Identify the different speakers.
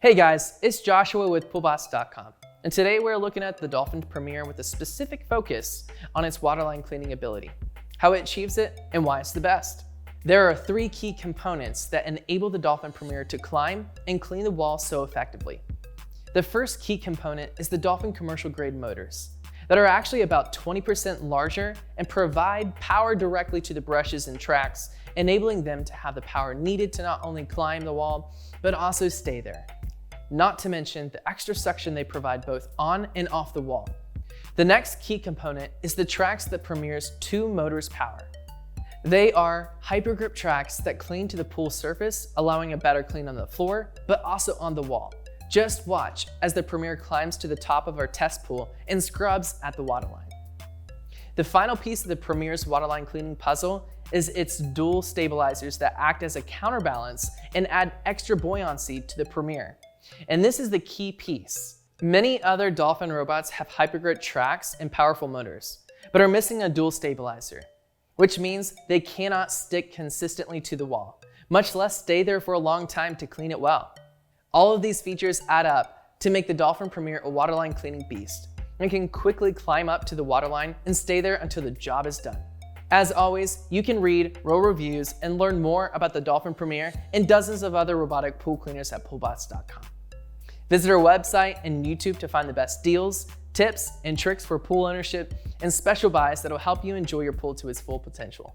Speaker 1: Hey guys, it's Joshua with PoolBots.com, and today we're looking at the Dolphin Premier with a specific focus on its waterline cleaning ability, how it achieves it, and why it's the best. There are three key components that enable the Dolphin Premier to climb and clean the wall so effectively. The first key component is the Dolphin commercial grade motors that are actually about 20% larger and provide power directly to the brushes and tracks, enabling them to have the power needed to not only climb the wall, but also stay there. Not to mention the extra suction they provide both on and off the wall. The next key component is the tracks that Premier's two motors power. They are HyperGrip tracks that clean to the pool surface, allowing a better clean on the floor, but also on the wall. Just watch as the Premier climbs to the top of our test pool and scrubs at the waterline. The final piece of the Premier's waterline cleaning puzzle is its dual stabilizers that act as a counterbalance and add extra buoyancy to the Premier. And this is the key piece. Many other Dolphin robots have HyperGrip tracks and powerful motors, but are missing a dual stabilizer, which means they cannot stick consistently to the wall, much less stay there for a long time to clean it well. All of these features add up to make the Dolphin Premier a waterline cleaning beast, and can quickly climb up to the waterline and stay there until the job is done. As always, you can read real reviews and learn more about the Dolphin Premier and dozens of other robotic pool cleaners at PoolBots.com. Visit our website and YouTube to find the best deals, tips, and tricks for pool ownership and special buys that will help you enjoy your pool to its full potential.